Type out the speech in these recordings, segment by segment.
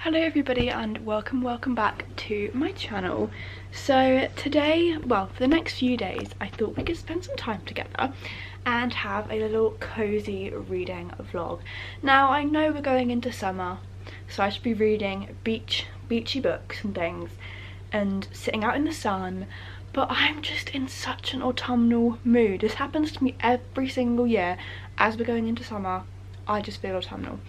Hello everybody and welcome back to my channel. So today, well, for the next few days I thought we could spend some time together and have a little cozy reading vlog. Now I know we're going into summer, so I should be reading beachy books and things and sitting out in the sun, but I'm just in such an autumnal mood. This happens to me every single year. As we're going into summer, I just feel autumnal.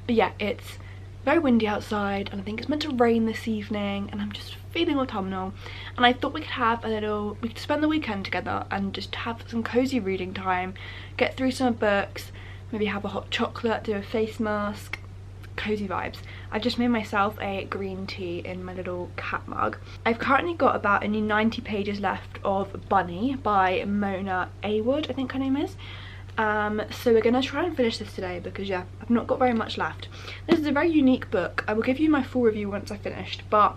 But yeah, it's very windy outside and I think it's meant to rain this evening and I'm just feeling autumnal, and I thought we could spend the weekend together and just have some cozy reading time, get through some books, maybe have a hot chocolate, do a face mask, cozy vibes. I've just made myself a green tea in my little cat mug. I've currently got about only 90 pages left of Bunny by Mona Awood, I think her name is. So we're gonna try and finish this today because yeah, I've not got very much left. This is a very unique book. I will give you my full review once I've finished, but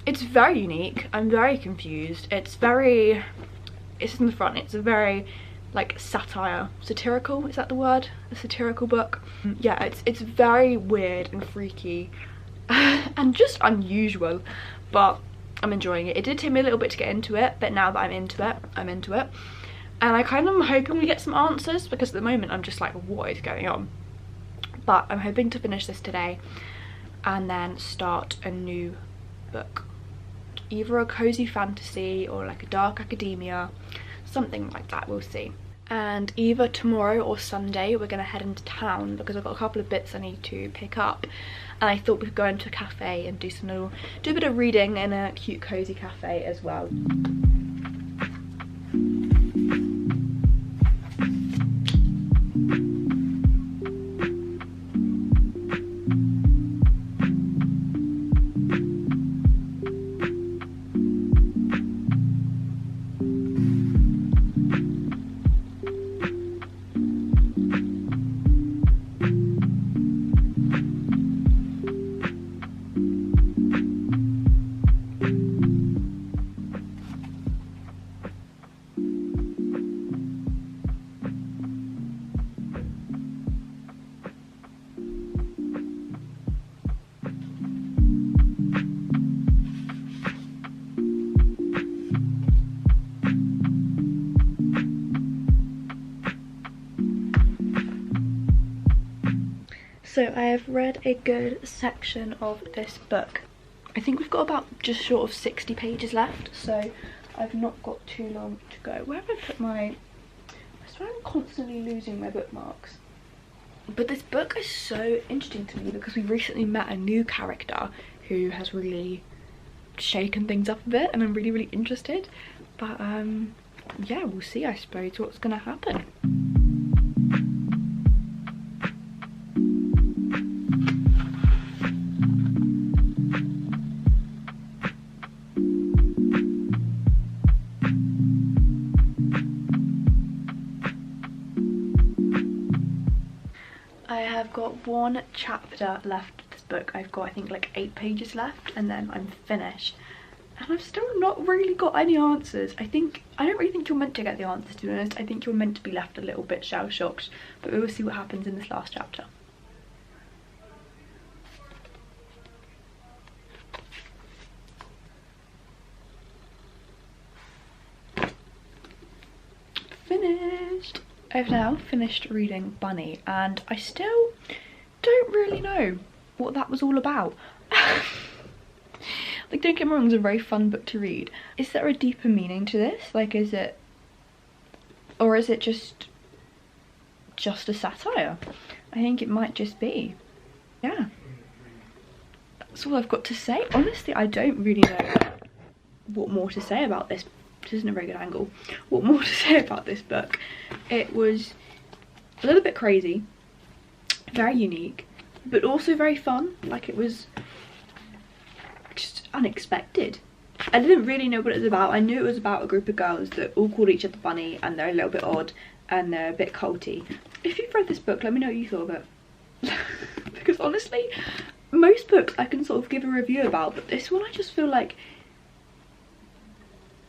it's very unique. I'm very confused. It's in the front, it's a very like satirical, is that the word? A satirical book. Yeah, it's very weird and freaky and just unusual, but I'm enjoying it. It did take me a little bit to get into it, but now that I'm into it. And I kind of am hoping we get some answers because at the moment I'm just like, what is going on? But I'm hoping to finish this today and then start a new book. Either a cozy fantasy or like a dark academia, something like that, we'll see. And either tomorrow or Sunday we're going to head into town because I've got a couple of bits I need to pick up. And I thought we could go into a cafe and do a bit of reading in a cute cozy cafe as well. So I have read a good section of this book. I think we've got about just short of 60 pages left, so I've not got too long to go. Where have I put my... I swear I'm constantly losing my bookmarks. But this book is so interesting to me because we recently met a new character who has really shaken things up a bit, and I'm really interested. But yeah, we'll see, I suppose, what's gonna happen. I've got one chapter left of this book. I've got I think like 8 pages left and then I'm finished, and I've still not really got any answers. I don't really think you're meant to get the answers, to be honest. I think you're meant to be left a little bit shell-shocked, but we will see what happens in this last chapter. Finished! I've now finished reading Bunny and I still don't really know what that was all about. Like, don't get me wrong, it's a very fun book to read. Is there a deeper meaning to this? Like, is it just a satire? I think it might just be. Yeah. That's all I've got to say. Honestly, I don't really know what more to say about this. This isn't a very good angle. What more to say about this book? It was a little bit crazy, very unique, but also very fun. Like, it was just unexpected. I didn't really know what it was about. I knew it was about a group of girls that all called each other Bunny and they're a little bit odd and they're a bit culty. If you've read this book, let me know what you thought of it. Because honestly, most books I can sort of give a review about, but this one I just feel like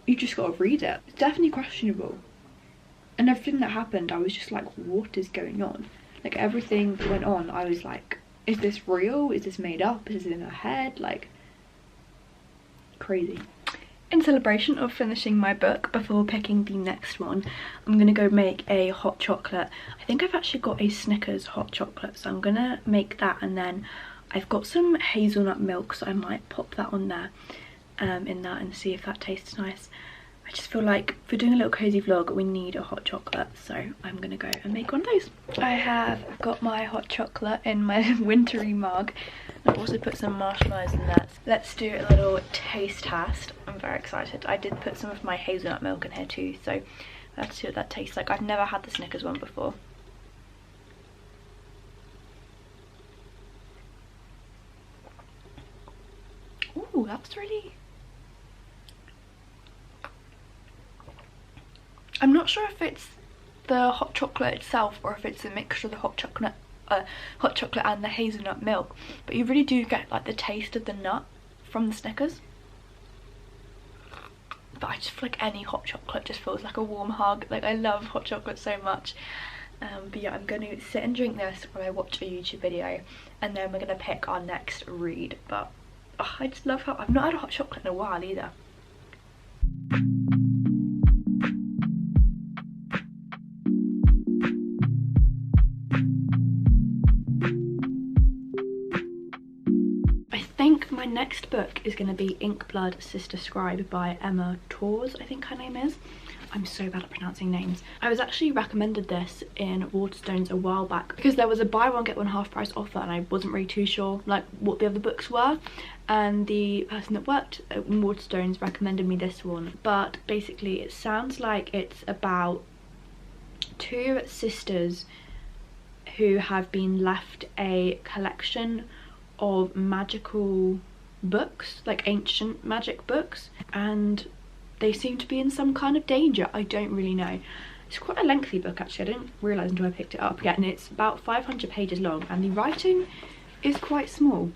you just gotta read it. It's definitely questionable. And everything that happened, I was just like, what is going on? Like, everything that went on, I was like, is this real? Is this made up? Is it in her head? Like, crazy. In celebration of finishing my book before picking the next one, I'm gonna go make a hot chocolate. I think I've actually got a Snickers hot chocolate, so I'm gonna make that, and then I've got some hazelnut milk, so I might pop that on there in that and see if that tastes nice. I just feel like for doing a little cozy vlog we need a hot chocolate, so I'm gonna go and make one of those. I have got my hot chocolate in my wintry mug. I've also put some marshmallows in there. Let's do a little taste test. I'm very excited. I did put some of my hazelnut milk in here too, so let's see what that tastes like. I've never had the Snickers one before. Ooh, that's really... I'm not sure if it's the hot chocolate itself or if it's a mixture of the hot chocolate and the hazelnut milk, but you really do get like the taste of the nut from the Snickers. But I just feel like any hot chocolate just feels like a warm hug. Like, I love hot chocolate so much. But yeah, I'm going to sit and drink this while I watch a YouTube video, and then we're going to pick our next read. But oh, I just love how I've not had a hot chocolate in a while either. My next book is going to be Ink Blood Sister Scribe by Emma Tors, I think her name is. I'm so bad at pronouncing names. I was actually recommended this in Waterstones a while back because there was a buy one get one half price offer, and I wasn't really too sure like what the other books were, and the person that worked at Waterstones recommended me this one. But basically it sounds like it's about two sisters who have been left a collection of magical books, like ancient magic books, and they seem to be in some kind of danger. I don't really know. It's quite a lengthy book actually. I didn't realise until I picked it up yet, and it's about 500 pages long, and the writing is quite small.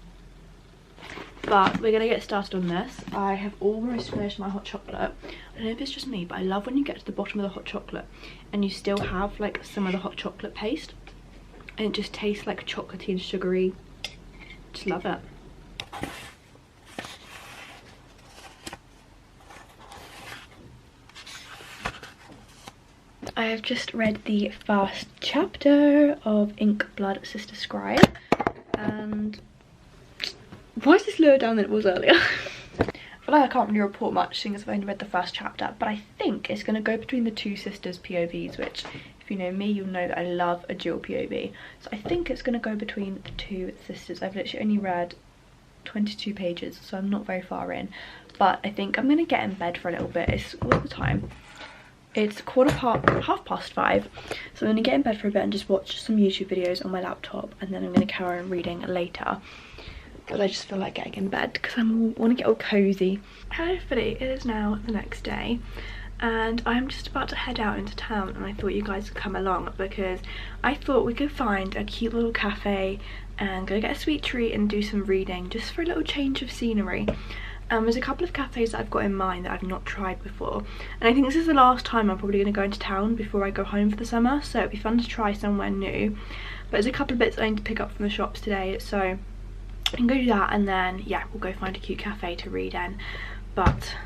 But we're gonna get started on this. I have almost finished my hot chocolate. I don't know if it's just me, but I love when you get to the bottom of the hot chocolate and you still have like some of the hot chocolate paste, and it just tastes like chocolatey and sugary. Just love it. I have just read the first chapter of Ink Blood Sister Scribe, and why is this lower down than it was earlier? I feel like I can't really report much seeing as I've only read the first chapter, but I think it's going to go between the two sisters' POVs, which if you know me, you'll know that I love a dual POV. So I think it's going to go between the two sisters. I've literally only read 22 pages, so I'm not very far in, but I think I'm going to get in bed for a little bit. What's the time? It's 5:15, so I'm going to get in bed for a bit and just watch some YouTube videos on my laptop, and then I'm going to carry on reading later. But I just feel like getting in bed because I want to get all cozy. Hopefully it is now the next day, and I'm just about to head out into town, and I thought you guys could come along because I thought we could find a cute little cafe and go get a sweet treat and do some reading just for a little change of scenery. There's a couple of cafes that I've got in mind that I've not tried before, and I think this is the last time I'm probably going to go into town before I go home for the summer, so it'd be fun to try somewhere new. But there's a couple of bits I need to pick up from the shops today, so I can go do that, and then yeah, we'll go find a cute cafe to read in. But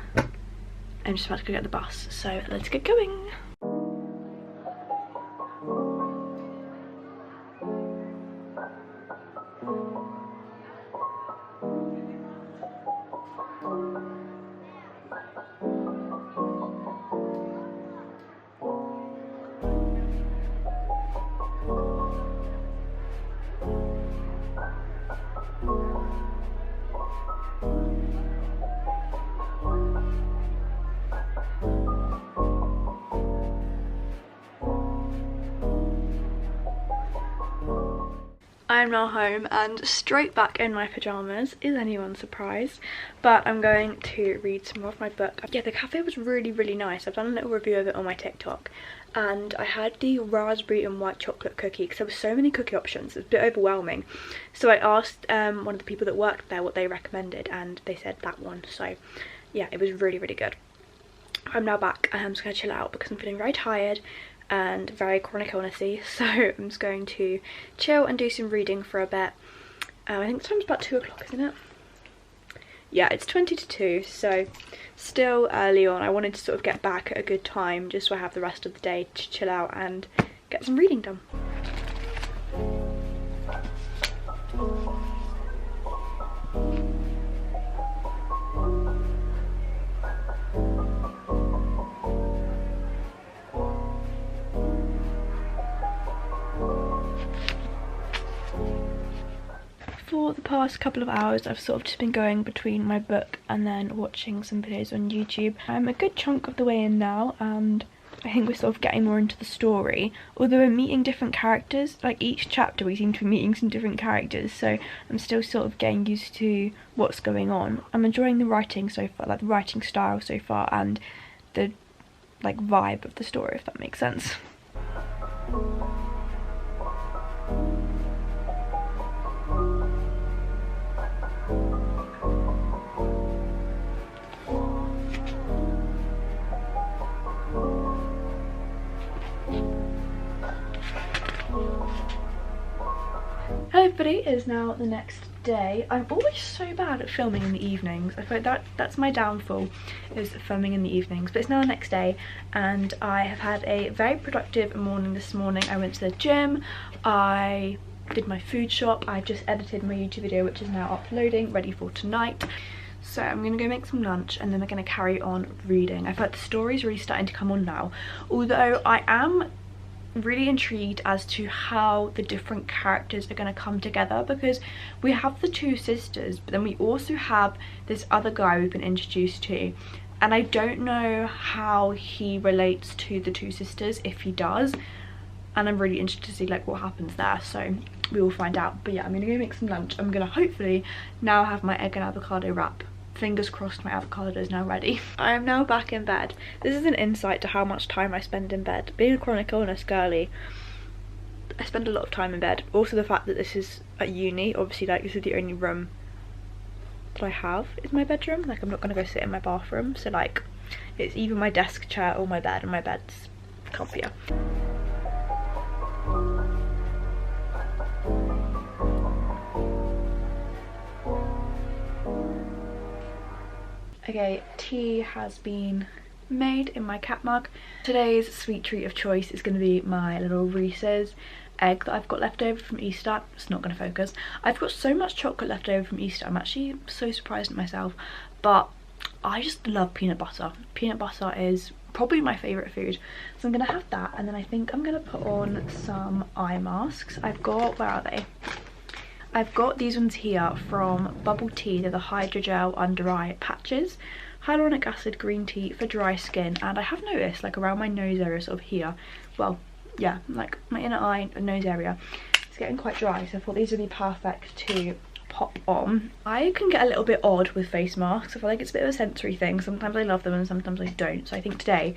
I'm just about to go get the bus, so let's get going. I'm now home and straight back in my pyjamas. Is anyone surprised? But I'm going to read some more of my book. Yeah, the cafe was really nice. I've done a little review of it on my TikTok, and I had the raspberry and white chocolate cookie because there were so many cookie options. It was a bit overwhelming, so I asked one of the people that worked there what they recommended, and they said that one. So yeah, it was really good. I'm now back. I'm just gonna chill out because I'm feeling very tired and very chronic illnessy, so I'm just going to chill and do some reading for a bit, I think the time's about 2 o'clock, isn't it? Yeah, it's 20 to 2, so still early on. I wanted to sort of get back at a good time just so I have the rest of the day to chill out and get some reading done. For the past couple of hours I've sort of just been going between my book and then watching some videos on YouTube. I'm a good chunk of the way in now and I think we're sort of getting more into the story. Although we're meeting different characters, like each chapter we seem to be meeting some different characters, so I'm still sort of getting used to what's going on. I'm enjoying the writing so far, like the writing style so far, and the like vibe of the story, if that makes sense. Hello everybody, it is now the next day. I'm always so bad at filming in the evenings. I feel like that's my downfall, is filming in the evenings. But it's now the next day and I have had a very productive morning this morning. I went to the gym, I did my food shop, I've just edited my YouTube video which is now uploading, ready for tonight. So I'm going to go make some lunch and then we're going to carry on reading. I feel like the story's really starting to come on now. Although I am really intrigued as to how the different characters are going to come together, because we have the two sisters but then we also have this other guy we've been introduced to, and I don't know how he relates to the two sisters, if he does, and I'm really interested to see like what happens there, so we will find out. But yeah, I'm gonna go make some lunch. I'm gonna hopefully now have my egg and avocado wrap. Fingers crossed my avocado is now ready. I am now back in bed. This is an insight to how much time I spend in bed. Being a chronic illness girly, I spend a lot of time in bed. Also the fact that this is at uni, obviously like this is the only room that I have is my bedroom. Like I'm not gonna go sit in my bathroom, so like it's either my desk chair or my bed, and my bed's comfier. Okay, tea has been made in my cat mug. Today's sweet treat of choice is going to be my little Reese's egg that I've got left over from Easter. It's not going to focus. I've got so much chocolate left over from Easter. I'm actually so surprised at myself. But I just love peanut butter. Peanut butter is probably my favourite food. So I'm going to have that, and then I think I'm going to put on some eye masks. I've got, where are they? I've got these ones here from Bubble Tea. They're the Hydrogel Under Eye Patches. Hyaluronic acid green tea for dry skin, and I have noticed like around my nose area, sort of here, well yeah, like my inner eye and nose area, it's getting quite dry, so I thought these would be perfect to pop on. I can get a little bit odd with face masks. I feel like it's a bit of a sensory thing. Sometimes I love them and sometimes I don't, so I think today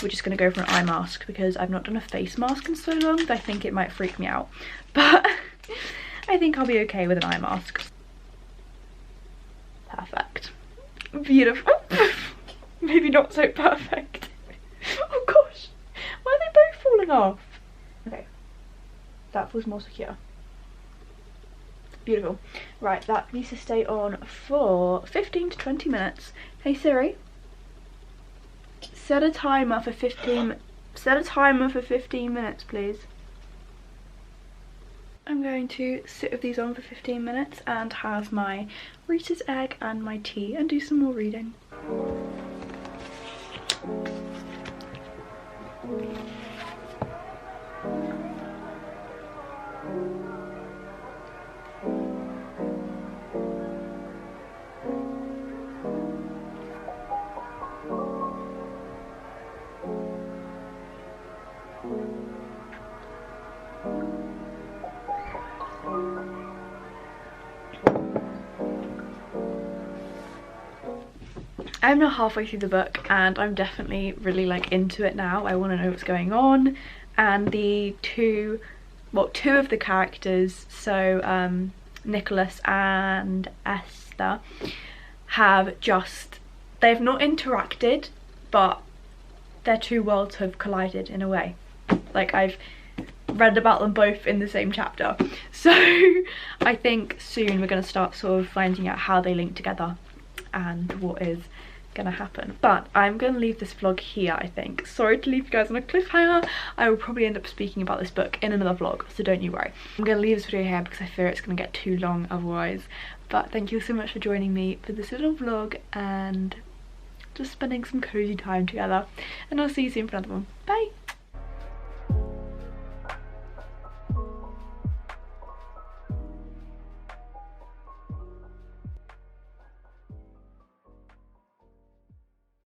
we're just going to go for an eye mask because I've not done a face mask in so long that I think it might freak me out, but I think I'll be okay with an eye mask. Perfect. Beautiful. Maybe not so perfect. Oh gosh, why are they both falling off? Okay, that feels more secure. Beautiful. Right, that needs to stay on for 15 to 20 minutes. Hey Siri, set a timer for 15 minutes please. I'm going to sit with these on for 15 minutes and have my Reese's egg and my tea and do some more reading. I'm now halfway through the book and I'm definitely really like into it now. I want to know what's going on, and the two of the characters, so Nicholas and Esther, they've not interacted, but their two worlds have collided in a way. Like I've read about them both in the same chapter. So I think soon we're going to start sort of finding out how they link together and what is gonna happen. But I'm gonna leave this vlog here, I think. Sorry to leave you guys on a cliffhanger. I will probably end up speaking about this book in another vlog, so don't you worry. I'm gonna leave this video here because I fear it's gonna get too long otherwise. But thank you so much for joining me for this little vlog and just spending some cozy time together. And I'll see you soon for another one. Bye!